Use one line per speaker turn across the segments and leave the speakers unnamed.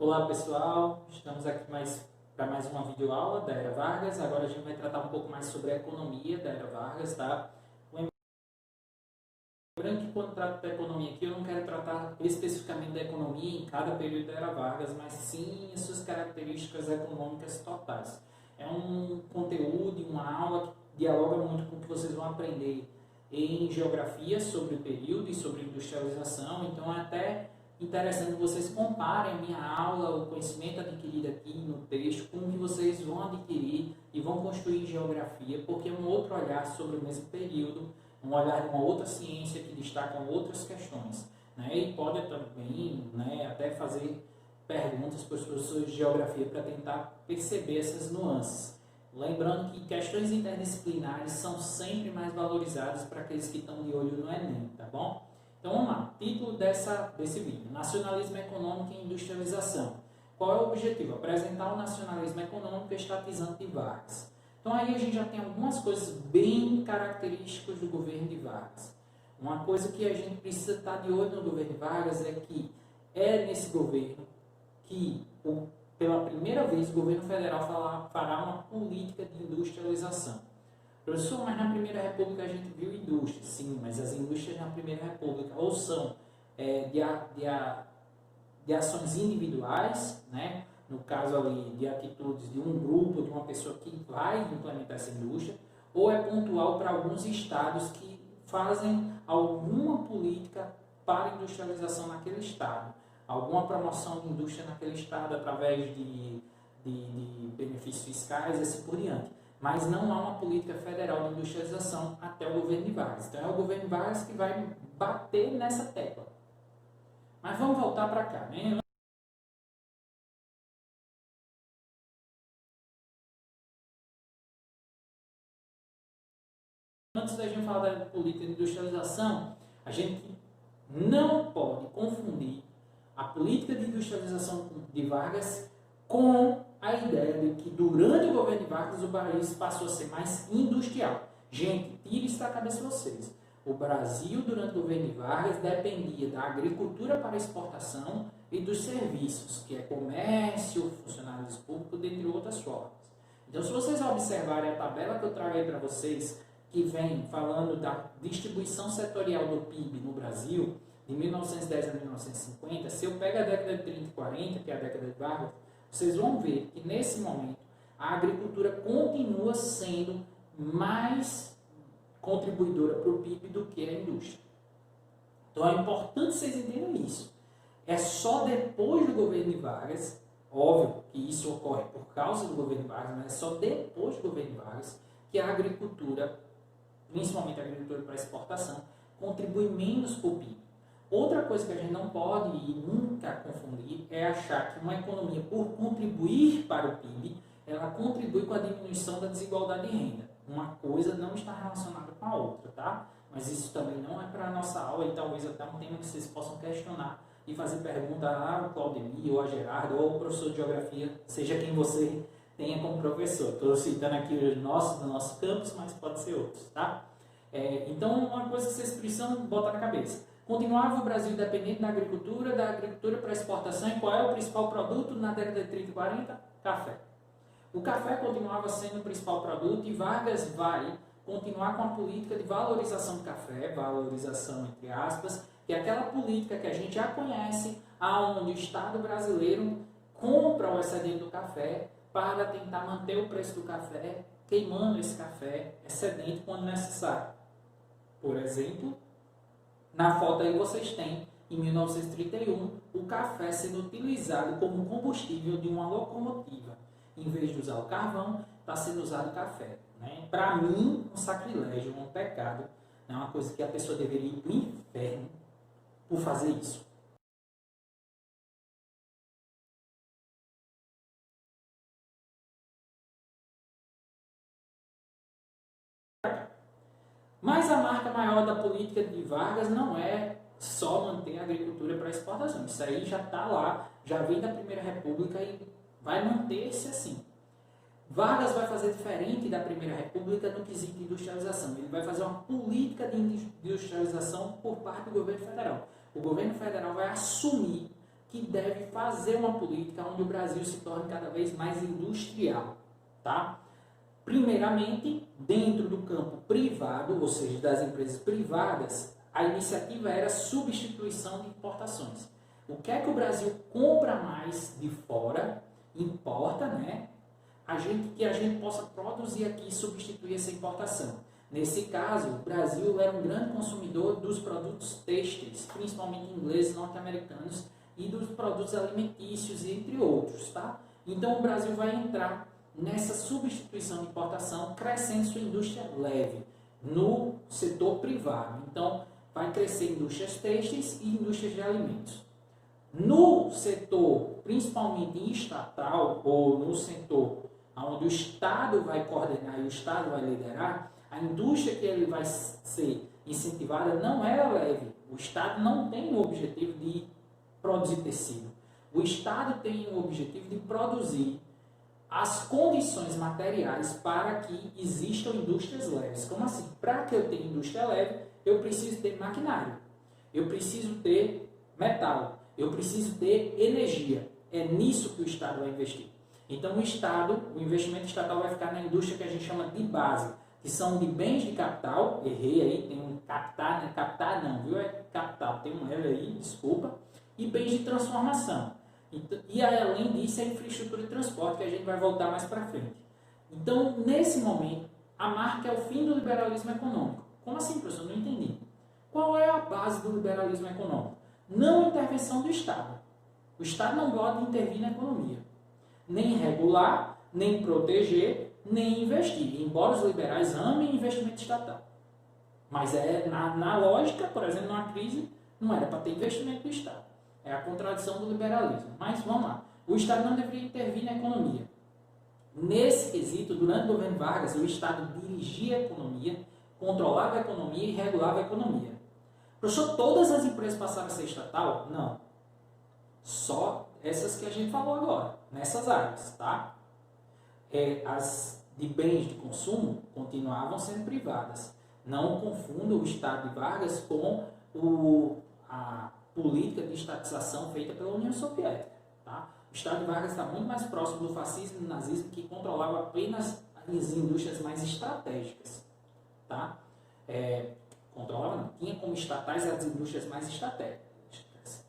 Olá pessoal, estamos aqui para mais uma videoaula da Era Vargas. Agora a gente vai tratar um pouco mais sobre a economia da Era Vargas, tá? Lembrando que quando trato da economia aqui, eu não quero tratar especificamente da economia em cada período da Era Vargas, mas sim as suas características econômicas totais. É um conteúdo, uma aula que dialoga muito com o que vocês vão aprender em geografia sobre o período e sobre industrialização, então é até interessante que vocês comparem a minha aula, o conhecimento adquirido aqui no texto, com o que vocês vão adquirir e vão construir em geografia, porque é um outro olhar sobre o mesmo período, um olhar de uma outra ciência que destaca outras questões, né? E pode também, né, até fazer perguntas para os professores de geografia para tentar perceber essas nuances. Lembrando que questões interdisciplinares são sempre mais valorizadas para aqueles que estão de olho no Enem, tá bom? Então vamos lá, título desse vídeo: Nacionalismo Econômico e Industrialização. Qual é o objetivo? Apresentar o nacionalismo econômico estatizante de Vargas. Então aí a gente já tem algumas coisas bem características do governo de Vargas. Uma coisa que a gente precisa estar de olho no governo de Vargas é que é nesse governo que, pela primeira vez, o governo federal fará uma política de industrialização. Professor, mas na Primeira República a gente viu indústria. Sim, mas as indústrias na Primeira República ou são de ações individuais, né? No caso ali de atitudes de um grupo, de uma pessoa que vai implementar essa indústria, ou é pontual para alguns estados que fazem alguma política para a industrialização naquele estado, alguma promoção de indústria naquele estado através de benefícios fiscais e assim por diante. Mas não há uma política federal de industrialização até o governo de Vargas. Então é o governo de Vargas que vai bater nessa tecla. Mas vamos voltar para cá, né? Antes da gente falar da política de industrialização, a gente não pode confundir a política de industrialização de Vargas com a ideia de que durante o governo de Vargas o país passou a ser mais industrial. Gente, tire isso da cabeça de vocês. O Brasil, durante o governo de Vargas, dependia da agricultura para exportação e dos serviços, que é comércio, funcionários públicos, dentre outras formas. Então, se vocês observarem a tabela que eu trago aí para vocês, que vem falando da distribuição setorial do PIB no Brasil, de 1910 a 1950, se eu pego a década de 30 e 40, que é a década de Vargas, vocês vão ver que nesse momento a agricultura continua sendo mais contribuidora para o PIB do que a indústria. Então é importante vocês entenderem isso. É só depois do governo de Vargas, óbvio que isso ocorre por causa do governo de Vargas, mas é só depois do governo de Vargas que a agricultura, principalmente a agricultura para exportação, contribui menos para o PIB. Outra coisa que a gente não pode e nunca confundir é achar que uma economia, por contribuir para o PIB, ela contribui com a diminuição da desigualdade de renda. Uma coisa não está relacionada com a outra, tá? Mas isso também não é para a nossa aula e talvez até um tema que vocês possam questionar e fazer pergunta ao Claudemir, ou a Gerardo, ou ao professor de geografia, seja quem você tenha como professor. Estou citando aqui os nossos do nosso campus, mas pode ser outros, tá? Então, uma coisa que vocês precisam botar na cabeça. Continuava o Brasil dependente da agricultura para exportação. E qual é o principal produto na década de 30 e 40? Café. O café continuava sendo o principal produto e Vargas vai continuar com a política de valorização do café, valorização entre aspas, que é aquela política que a gente já conhece, onde o Estado brasileiro compra o excedente do café para tentar manter o preço do café, queimando esse café excedente quando necessário. Por exemplo, na foto aí vocês têm, em 1931, o café sendo utilizado como combustível de uma locomotiva. Em vez de usar o carvão, está sendo usado o café. Né? Para mim, um sacrilégio, um pecado, é uma coisa que a pessoa deveria ir para o inferno por fazer isso. Mas a marca maior da política de Vargas não é só manter a agricultura para exportação. Isso aí já está lá, já vem da Primeira República e vai manter-se assim. Vargas vai fazer diferente da Primeira República no quesito de industrialização. Ele vai fazer uma política de industrialização por parte do governo federal. O governo federal vai assumir que deve fazer uma política onde o Brasil se torne cada vez mais industrial, tá? Primeiramente, dentro do campo privado, ou seja, das empresas privadas, a iniciativa era substituição de importações. O que é que o Brasil compra mais de fora, importa, né? Que a gente possa produzir aqui e substituir essa importação. Nesse caso, o Brasil era um grande consumidor dos produtos têxteis, principalmente ingleses, norte-americanos, e dos produtos alimentícios, entre outros, tá? Então, o Brasil vai entrar nessa substituição de importação, crescendo sua indústria leve no setor privado. Então, vai crescer indústrias têxteis e indústrias de alimentos. No setor, principalmente estatal, ou no setor onde o Estado vai coordenar e o Estado vai liderar, a indústria que ele vai ser incentivada não é leve. O Estado não tem o objetivo de produzir tecido. O Estado tem o objetivo de produzir as condições materiais para que existam indústrias leves. Como assim? Para que eu tenha indústria leve, eu preciso ter maquinário, eu preciso ter metal, eu preciso ter energia. É nisso que o Estado vai investir. Então o investimento estatal vai ficar na indústria que a gente chama de base, que são de bens de capital, errei aí, tem um captar, né? Captar não, viu? É capital, tem um L aí, desculpa, e bens de transformação. E além disso, a infraestrutura de transporte, que a gente vai voltar mais para frente. Então, nesse momento, a marca é o fim do liberalismo econômico. Como assim, professor? Não entendi. Qual é a base do liberalismo econômico? Não intervenção do Estado. O Estado não pode intervir na economia. Nem regular, nem proteger, nem investir. Embora os liberais amem investimento estatal. Mas na lógica, por exemplo, numa crise, não era para ter investimento do Estado. É a contradição do liberalismo. Mas vamos lá. O Estado não deveria intervir na economia. Nesse quesito, durante o governo Vargas, o Estado dirigia a economia, controlava a economia e regulava a economia. Professor, todas as empresas passaram a ser estatal? Não. Só essas que a gente falou agora, nessas áreas, tá? As de bens de consumo continuavam sendo privadas. Não confunda o Estado de Vargas com a política de estatização feita pela União Soviética. Tá? O Estado de Vargas está muito mais próximo do fascismo e do nazismo, que controlava apenas as indústrias mais estratégicas. Tá? Controlava não, tinha como estatais as indústrias mais estratégicas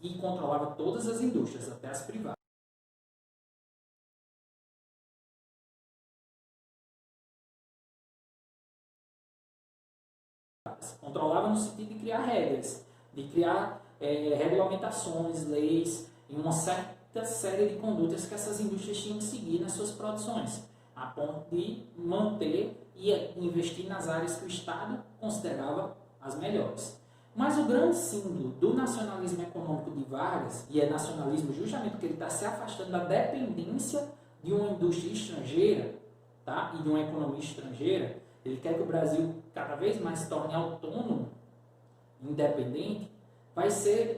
e controlava todas as indústrias, até as privadas. Controlava no sentido de criar regras, de criar regulamentações, leis, e uma certa série de condutas que essas indústrias tinham que seguir nas suas produções, a ponto de manter e investir nas áreas que o Estado considerava as melhores. Mas o grande símbolo do nacionalismo econômico de Vargas, e é nacionalismo justamente porque ele está se afastando da dependência de uma indústria estrangeira, tá? E de uma economia estrangeira, ele quer que o Brasil cada vez mais se torne autônomo, independente,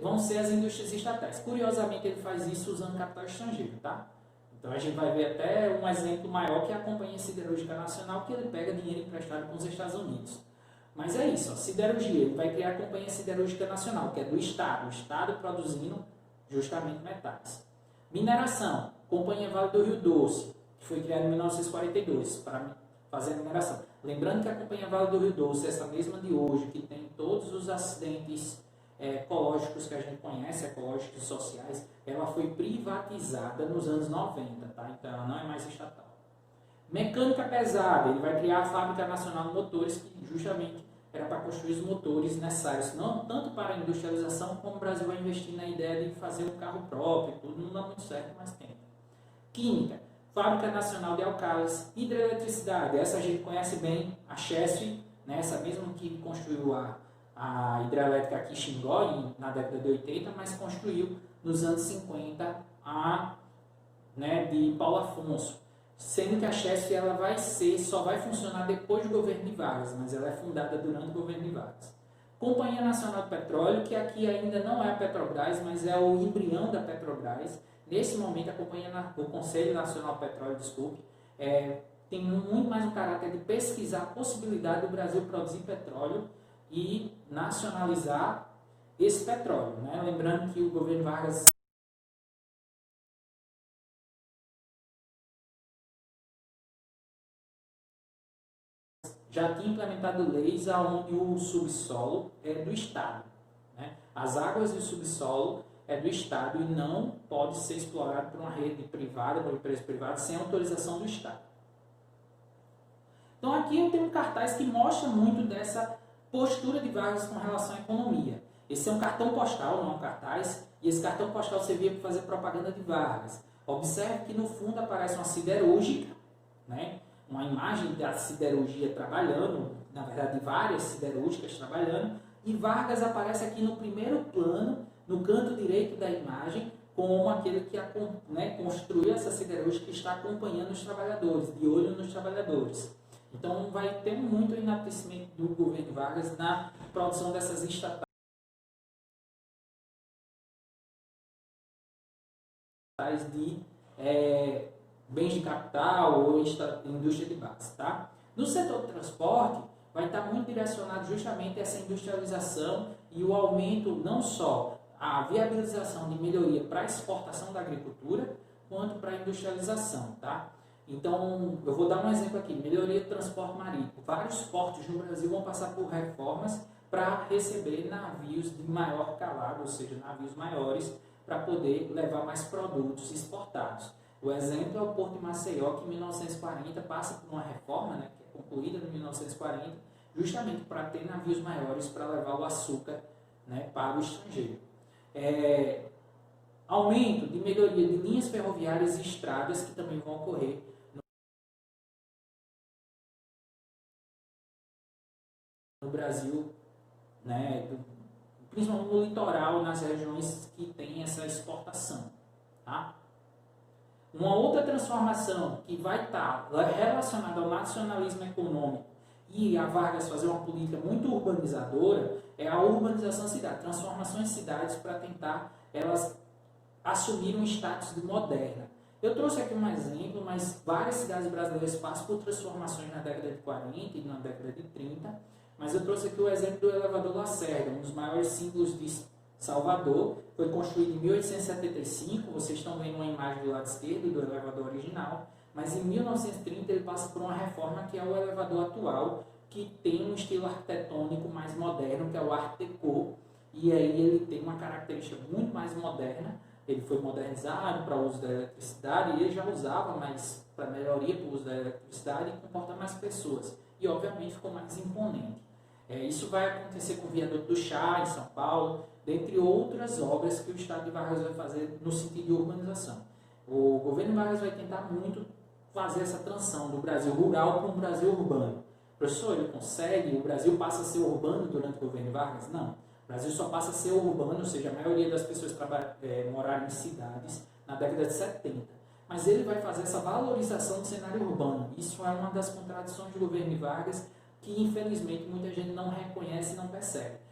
vão ser as indústrias estatais. Curiosamente, ele faz isso usando capital estrangeiro, tá? Então a gente vai ver até um exemplo maior, que é a Companhia Siderúrgica Nacional, que ele pega dinheiro emprestado com os Estados Unidos. Mas é isso, ó, siderurgia, ele vai criar a Companhia Siderúrgica Nacional, que é do Estado, o Estado produzindo justamente metais. Mineração, Companhia Vale do Rio Doce, que foi criada em 1942 para fazer a mineração. Lembrando que a Companhia Vale do Rio Doce, essa mesma de hoje, que tem todos os acidentes ecológicos que a gente conhece, ecológicos e sociais, ela foi privatizada nos anos 90, tá? Então ela não é mais estatal. Mecânica pesada, ele vai criar a Fábrica Nacional de Motores, que justamente era para construir os motores necessários, não tanto para a industrialização, como o Brasil vai investir na ideia de fazer um carro próprio, tudo não dá muito certo, mas tenta. Química, Fábrica Nacional de Alcalis, hidroeletricidade, essa a gente conhece bem, a Chesf, né, essa mesma que construiu a hidrelétrica aqui em Xingó, na década de 80, mas construiu nos anos 50 de Paulo Afonso. Sendo que a Chesf ela só vai funcionar depois do governo de Vargas, mas ela é fundada durante o governo de Vargas. Companhia Nacional de Petróleo, que aqui ainda não é a Petrobras, mas é o embrião da Petrobras. Nesse momento, o Conselho Nacional de Petróleo, tem muito mais um caráter de pesquisar a possibilidade do Brasil produzir petróleo e nacionalizar esse petróleo. Né? Lembrando que o governo Vargas já tinha implementado leis onde o subsolo é do Estado, né? As águas e o subsolo é do Estado e não pode ser explorado por uma rede privada, por uma empresa privada, sem autorização do Estado. Então aqui eu tenho um cartaz que mostra muito dessa postura de Vargas com relação à economia. Esse é um cartão postal, não é um cartaz, e esse cartão postal servia para fazer propaganda de Vargas. Observe que no fundo aparece uma siderúrgica, né? Uma imagem da siderurgia trabalhando, na verdade várias siderúrgicas trabalhando, e Vargas aparece aqui no primeiro plano, no canto direito da imagem, como aquele que, né, construiu essa siderúrgica que está acompanhando os trabalhadores, de olho nos trabalhadores. Então vai ter muito enaltecimento do governo Vargas na produção dessas estatais de bens de capital ou indústria de base. Tá? No setor do transporte, vai estar muito direcionado justamente a essa industrialização e o aumento, não só a viabilização de melhoria para a exportação da agricultura, quanto para a industrialização. Tá? Então, eu vou dar um exemplo aqui, melhoria do transporte marítimo. Vários portos no Brasil vão passar por reformas para receber navios de maior calado, ou seja, navios maiores, para poder levar mais produtos exportados. O exemplo é o Porto de Maceió, que em 1940 passa por uma reforma, né, que é concluída em 1940, justamente para ter navios maiores para levar o açúcar, né, para o estrangeiro. Aumento de melhoria de linhas ferroviárias e estradas que também vão ocorrer no Brasil, né, principalmente no litoral, nas regiões que tem essa exportação. Tá? Uma outra transformação que vai estar relacionada ao nacionalismo econômico e a Vargas fazer uma política muito urbanizadora é a urbanização da cidade, transformações de cidades para tentar elas assumir um status de moderna. Eu trouxe aqui um exemplo, mas várias cidades brasileiras passam por transformações na década de 40 e na década de 30, mas eu trouxe aqui o exemplo do elevador Lacerda, um dos maiores símbolos de Salvador, foi construído em 1875, vocês estão vendo uma imagem do lado esquerdo do elevador original, mas em 1930 ele passa por uma reforma que é o elevador atual, que tem um estilo arquitetônico mais moderno, que é o Art Deco, e aí ele tem uma característica muito mais moderna, ele foi modernizado para o uso da eletricidade, e ele já usava mais para melhoria para o uso da eletricidade e comporta mais pessoas, e obviamente ficou mais imponente. Isso vai acontecer com o Viaduto do Chá, em São Paulo, dentre outras obras que o Estado de Vargas vai fazer no sentido de urbanização. O governo Vargas vai tentar muito fazer essa transição do Brasil rural para um Brasil urbano. Professor, ele consegue? O Brasil passa a ser urbano durante o governo Vargas? Não. O Brasil só passa a ser urbano, ou seja, a maioria das pessoas moraram em cidades na década de 70. Mas ele vai fazer essa valorização do cenário urbano. Isso é uma das contradições do governo Vargas que, infelizmente, muita gente não reconhece e não percebe.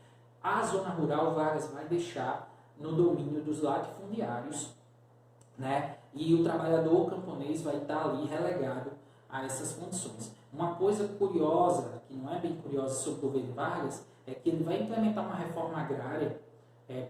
A zona rural, Vargas vai deixar no domínio dos latifundiários, né? E o trabalhador camponês vai estar ali relegado a essas condições. Uma coisa curiosa, que não é bem curiosa sobre o governo Vargas, é que ele vai implementar uma reforma agrária,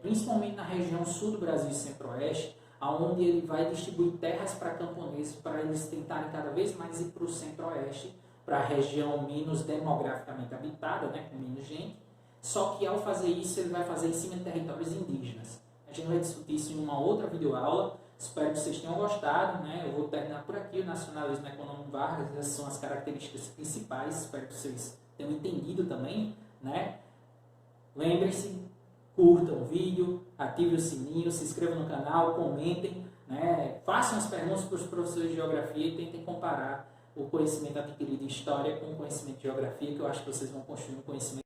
principalmente na região sul do Brasil e centro-oeste, onde ele vai distribuir terras para camponeses para eles tentarem cada vez mais ir para o centro-oeste, para a região menos demograficamente habitada, né, com menos gente. Só que ao fazer isso, ele vai fazer em cima de territórios indígenas. A gente vai discutir isso em uma outra videoaula. Espero que vocês tenham gostado, né? Eu vou terminar por aqui o nacionalismo econômico Vargas. Essas são as características principais. Espero que vocês tenham entendido também, né? Lembrem-se, curtam o vídeo, ativem o sininho, se inscrevam no canal, comentem, né? Façam as perguntas para os professores de geografia e tentem comparar o conhecimento adquirido em história com o conhecimento de geografia, que eu acho que vocês vão construir um conhecimento